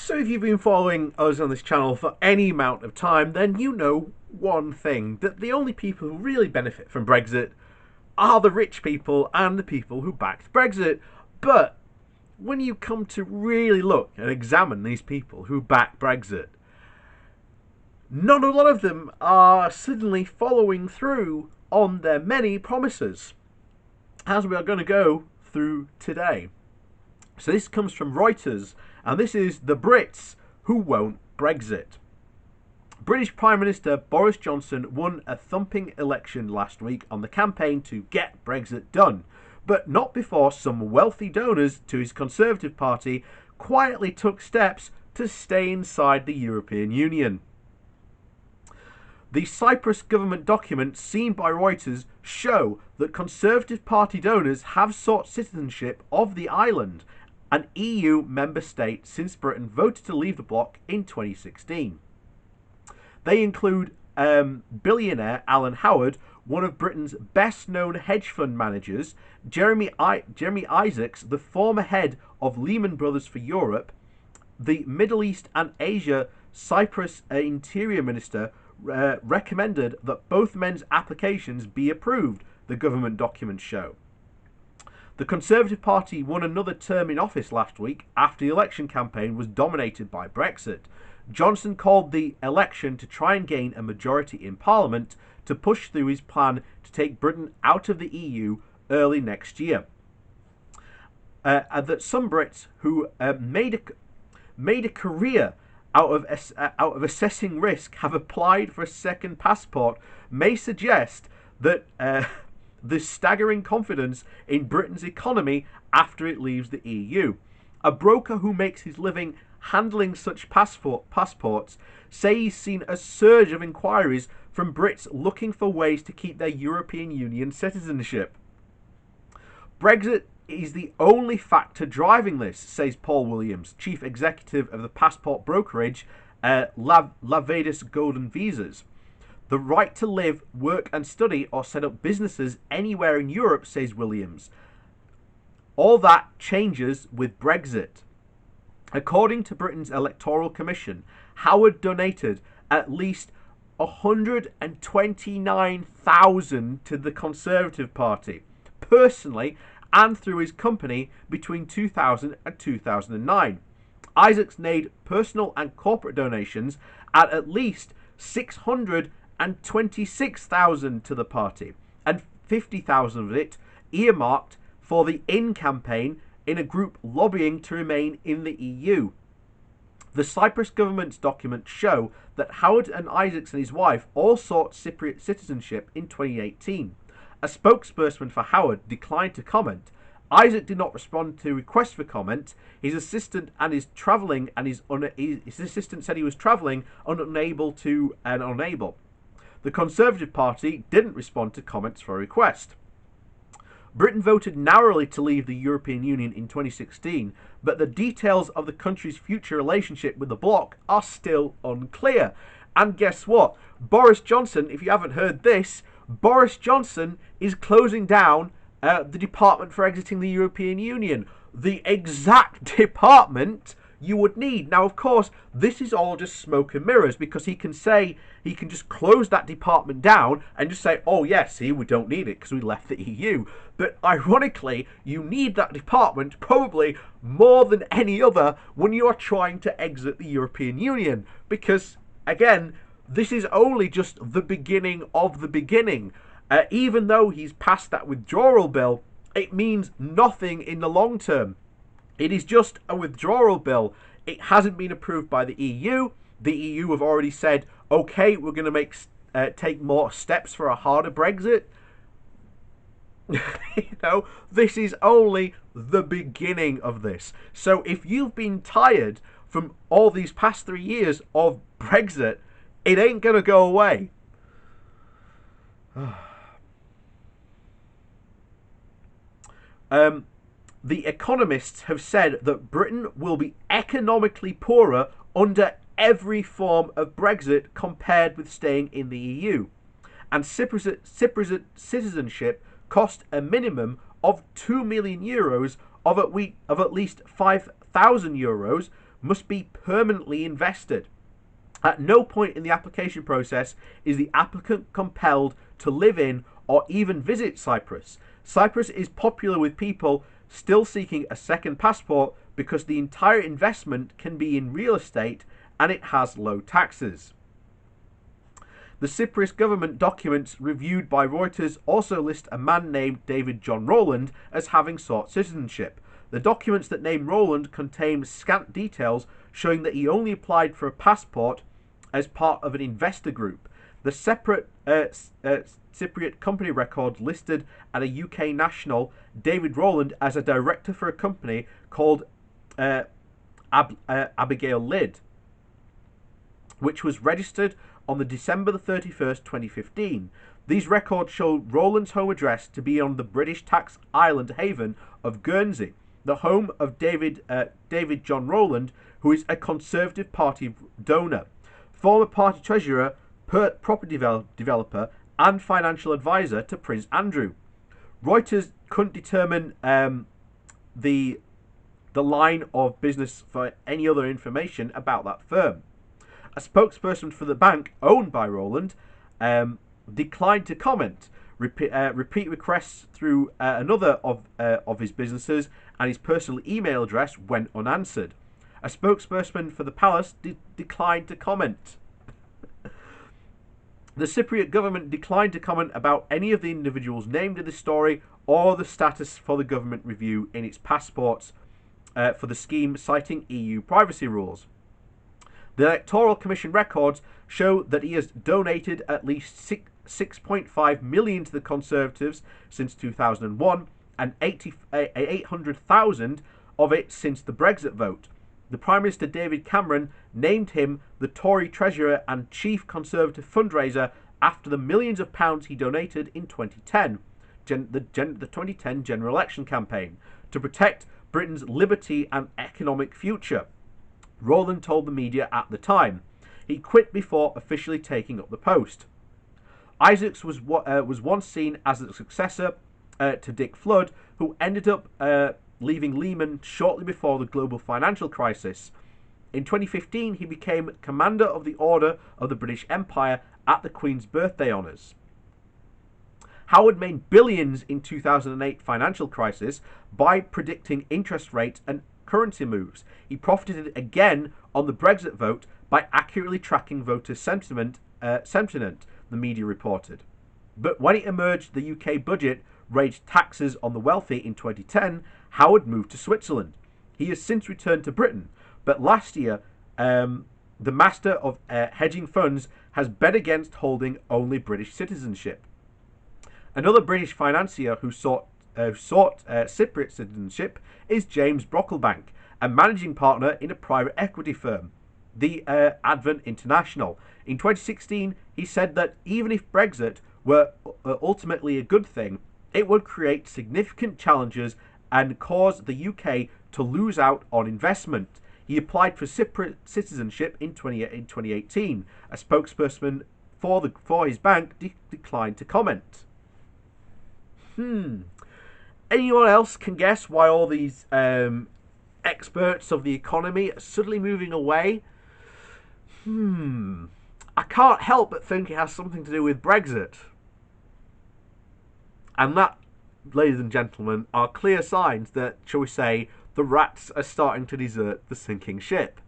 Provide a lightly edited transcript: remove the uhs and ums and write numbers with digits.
So if you've been following us on this channel for any amount of time, then you know one thing, that the only people who really benefit from Brexit are the rich people and the people who backed Brexit. But when you come to really look and examine these people who back Brexit, not a lot of them are suddenly following through on their many promises, as we are going to go through today. So this comes from Reuters, and this is the Brits who won't Brexit. British Prime Minister Boris Johnson won a thumping election last week on the campaign to get Brexit done, but not before some wealthy donors to his Conservative Party quietly took steps to stay inside the European Union. The Cyprus government documents seen by Reuters show that Conservative Party donors have sought citizenship of the island, an EU member state, since Britain voted to leave the bloc in 2016. They include billionaire Alan Howard, one of Britain's best-known hedge fund managers, Jeremy Isaacs, the former head of Lehman Brothers for Europe, the Middle East and Asia Cyprus Interior Minister recommended that both men's applications be approved, the government documents show. The Conservative Party won another term in office last week after the election campaign was dominated by Brexit. Johnson called the election to try and gain a majority in Parliament to push through his plan to take Britain out of the EU early next year. And that some Brits who made a career out of assessing risk have applied for a second passport may suggest that the staggering confidence in Britain's economy after it leaves the EU. A broker who makes his living handling such passports say he's seen a surge of inquiries from Brits looking for ways to keep their European Union citizenship. Brexit is the only factor driving this, says Paul Williams, chief executive of the passport brokerage Lavadis Golden Visas. The right to live, work and study or set up businesses anywhere in Europe, says Williams. All that changes with Brexit. According to Britain's Electoral Commission, Howard donated at least 129,000 to the Conservative Party, personally and through his company between 2000 and 2009. Isaacs made personal and corporate donations at least 626,000 to the party, and 50,000 of it earmarked for the In campaign in a group lobbying to remain in the EU. The Cyprus government's documents show that Howard and Isaacs and his wife all sought Cypriot citizenship in 2018. A spokesperson for Howard declined to comment. Isaac did not respond to requests for comment. His assistant and his travelling, and his assistant said he was travelling and unable. The Conservative Party didn't respond to comments for a request. Britain voted narrowly to leave the European Union in 2016, but the details of the country's future relationship with the bloc are still unclear. And guess what? Boris Johnson, if you haven't heard this, Boris Johnson is closing down the Department for Exiting the European Union. The exact department you would need. Now, of course, this is all just smoke and mirrors, because he can just close that department down and just say, oh yes, see, we don't need it because we left the EU. But ironically, you need that department probably more than any other when you are trying to exit the European Union, because again, this is only just the beginning of the beginning. Even though he's passed that withdrawal bill, it means nothing in the long term. It is just a withdrawal bill. It hasn't been approved by the EU. The EU have already said, okay, we're going to take more steps for a harder Brexit. This is only the beginning of this. So if you've been tired from all these past 3 years of Brexit, it ain't going to go away. The economists have said that Britain will be economically poorer under every form of Brexit compared with staying in the EU. And Cypriot citizenship cost a minimum of €2 million of at least €5,000, must be permanently invested. At no point in the application process is the applicant compelled to live in or even visit Cyprus. Cyprus is popular with people still seeking a second passport because the entire investment can be in real estate and it has low taxes. The Cyprus government documents reviewed by Reuters also list a man named David John Rowland as having sought citizenship. The documents that name Rowland contain scant details showing that he only applied for a passport as part of an investor group. The separate Cypriot company record listed at a UK national David Rowland as a director for a company called Abigail Lid, which was registered on the December the 31st, 2015. These records show Rowland's home address to be on the British tax island haven of Guernsey, the home of David John Rowland, who is a Conservative Party donor, former party treasurer, property developer, and financial advisor to Prince Andrew. Reuters couldn't determine the line of business for any other information about that firm. A spokesperson for the bank owned by Rowland declined to comment. Repeat requests through another of his businesses and his personal email address went unanswered. A spokesperson for the palace declined to comment. The Cypriot government declined to comment about any of the individuals named in the story or the status for the government review in its passports for the scheme, citing EU privacy rules. The Electoral Commission records show that he has donated at least 6.5 million to the Conservatives since 2001 and 800,000 of it since the Brexit vote. The Prime Minister David Cameron named him the Tory Treasurer and Chief Conservative Fundraiser after the millions of pounds he donated in 2010, the 2010 general election campaign, to protect Britain's liberty and economic future. Rowland told the media at the time. He quit before officially taking up the post. Isaacs was once seen as the successor to Dick Flood, who ended up leaving Lehman shortly before the global financial crisis. In 2015, he became Commander of the Order of the British Empire at the Queen's birthday honours. Howard made billions in 2008 financial crisis by predicting interest rates and currency moves. He profited again on the Brexit vote by accurately tracking voter sentiment, the media reported. But when it emerged the UK budget raised taxes on the wealthy in 2010, Howard moved to Switzerland. He has since returned to Britain, but last year the master of hedging funds has bet against holding only British citizenship. Another British financier who sought Cypriot citizenship is James Brocklebank, a managing partner in a private equity firm, the Advent International. In 2016, he said that even if Brexit were ultimately a good thing, it would create significant challenges and cause the UK to lose out on investment. He applied for Cypriot citizenship in 2018. A spokesperson for his bank declined to comment. Anyone else can guess why all these experts of the economy are suddenly moving away? I can't help but think it has something to do with Brexit. And that, ladies and gentlemen, are clear signs that, shall we say, the rats are starting to desert the sinking ship.